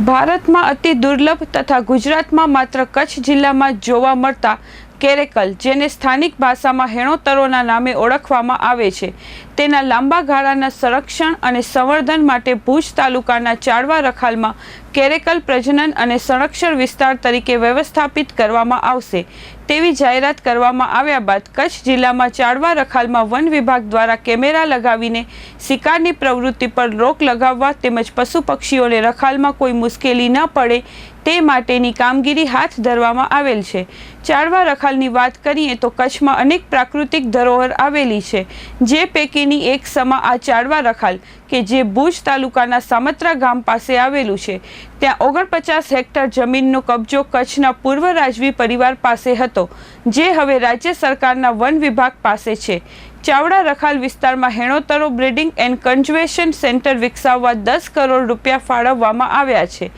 ભારતમાં અતિ દુર્લભ તથા ગુજરાતમાં માત્ર કચ્છ જિલ્લામાં જોવા મળતા કેરેકલ, જેને સ્થાનિક ભાષામાં હેણોતરોના નામે ઓળખવામાં આવે છે, તેના લાંબા ગાળાના સંરક્ષણ અને સંવર્ધન માટે ભુજ તાલુકાના ચાડવા રખાલમાં કેરેકલ પ્રજનન અને સંરક્ષણ વિસ્તાર તરીકે વ્યવસ્થાપિત કરવામાં આવશે તેવી જાહેરાત કરવામાં આવ્યા બાદ કચ્છ જિલ્લામાં ચાડવા રખાલમાં વન વિભાગ દ્વારા કેમેરા લગાવીને શિકારની પ્રવૃત્તિ પર રોક લગાવવા તેમજ પશુ પક્ષીઓને રખાલમાં કોઈ મુશ્કેલી ન પડે તે માટેની કામગીરી હાથ ધરવામાં આવેલ છે। ચાડવા રખાલની વાત કરીએ તો કચ્છમાં અનેક પ્રાકૃતિક ધરોહર આવેલી છે, જે પૈકીની એક સમા આ ચાડવા રખાલ કે જે ભુજ તાલુકાના સામત્રા ગામ પાસે આવેલું છે। ત્યાં 49 હેક્ટર જમીનનો કબજો કચ્છના પૂર્વ રાજવી પરિવાર પાસે હતો, જે હવે રાજ્ય સરકારના વન વિભાગ પાસે છે। ચાવડા રખાલ વિસ્તારમાં હેણોતરો બ્રીડિંગ એન્ડ કન્ઝર્વેશન સેન્ટર વિકસાવવા 10 કરોડ રૂપિયા ફાળવવામાં આવ્યા છે।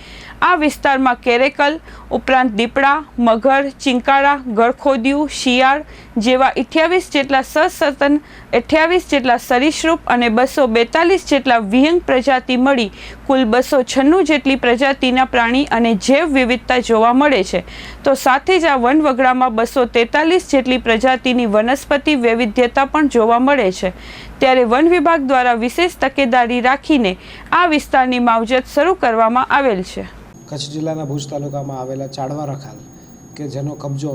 આ વિસ્તારમાં કેરેકલ ઉપરાંત દીપડા, મગર, ચિંકારા, ગળખોદિયું, શિયાળ જેવા 28 જેટલા સસતન, 28 જેટલા સરીસૃપ અને 242 જેટલા વિહંગ પ્રજાતિ મળી કુલ 296 જેટલી પ્રજાતિના પ્રાણી અને જૈવ વિવિધતા જોવા મળે છે। તો સાથે જ આ વનવગડામાં 243 જેટલી પ્રજાતિની વનસ્પતિ વૈવિધ્યતા પણ જોવા મળે છે। ત્યારે વન વિભાગ દ્વારા વિશેષ તકેદારી રાખીને આ વિસ્તારની માવજત શરૂ કરવામાં આવેલ છે। કચ્છ જિલ્લાના ભુજ તાલુકામાં આવેલા ચાડવા રખાલ કે જેનો કબજો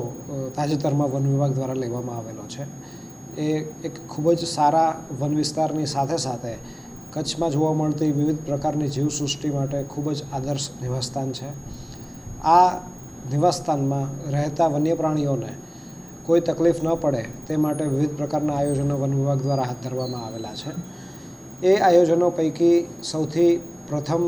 તાજેતરમાં વન વિભાગ દ્વારા લેવામાં આવેલો છે, એ એક ખૂબ જ સારા વન વિસ્તારની સાથે સાથે કચ્છમાં જોવા મળતી વિવિધ પ્રકારની જીવસૃષ્ટિ માટે ખૂબ જ આદર્શ નિવાસસ્થાન છે। આ નિવાસસ્થાનમાં રહેતા વન્ય પ્રાણીઓને કોઈ તકલીફ ન પડે તે માટે વિવિધ પ્રકારના આયોજનો વન વિભાગ દ્વારા હાથ ધરવામાં આવેલા છે। એ આયોજનો પૈકી સૌથી પ્રથમ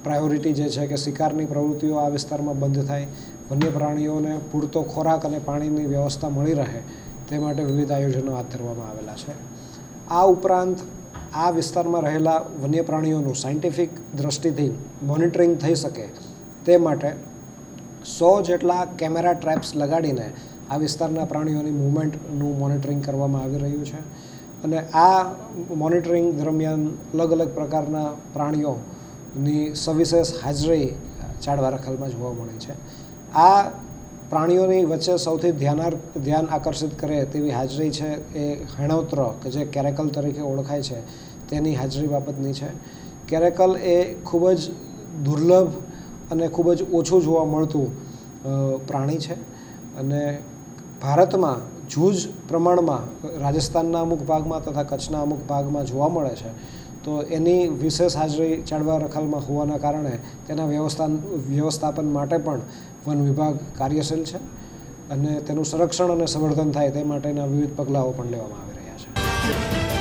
પ્રાયોરિટી જે છે કે શિકારની પ્રવૃત્તિઓ આ વિસ્તારમાં બંધ થાય, વન્ય પ્રાણીઓને પૂરતો ખોરાક અને પાણીની વ્યવસ્થા મળી રહે તે માટે વિવિધ આયોજનો હાથ ધરવામાં આવેલા છે। આ ઉપરાંત આ વિસ્તારમાં રહેલા વન્ય પ્રાણીઓનું સાયન્ટિફિક દ્રષ્ટિથી મોનિટરિંગ થઈ શકે તે માટે 100 જેટલા કેમેરા ટ્રેપ્સ લગાડીને આ વિસ્તારના પ્રાણીઓની મૂવમેન્ટનું મોનિટરિંગ કરવામાં આવી રહ્યું છે અને આ મોનિટરિંગ દરમિયાન અલગ અલગ પ્રકારના પ્રાણીઓની સવિશેષ હાજરી ચાડવા રખાલમાં જોવા મળે છે। આ પ્રાણીઓની વચ્ચે સૌથી ધ્યાન આકર્ષિત કરે તેવી હાજરી છે એ હેણોત્ર કે જે કેરેકલ તરીકે ઓળખાય છે તેની હાજરી બાબતની છે। કેરેકલ એ ખૂબ જ દુર્લભ અને ખૂબ જ ઓછું જોવા મળતું પ્રાણી છે અને ભારતમાં જૂજ પ્રમાણમાં રાજસ્થાનના અમુક ભાગમાં તથા કચ્છના અમુક ભાગમાં જોવા મળે છે। તો એની વિશેષ હાજરી ચાડવા રખાલમાં હોવાના કારણે તેના વ્યવસ્થાપન માટે પણ વન વિભાગ કાર્યશીલ છે અને તેનું સંરક્ષણ અને સંવર્ધન થાય તે માટેના વિવિધ પગલાઓ પણ લેવામાં આવી રહ્યા છે।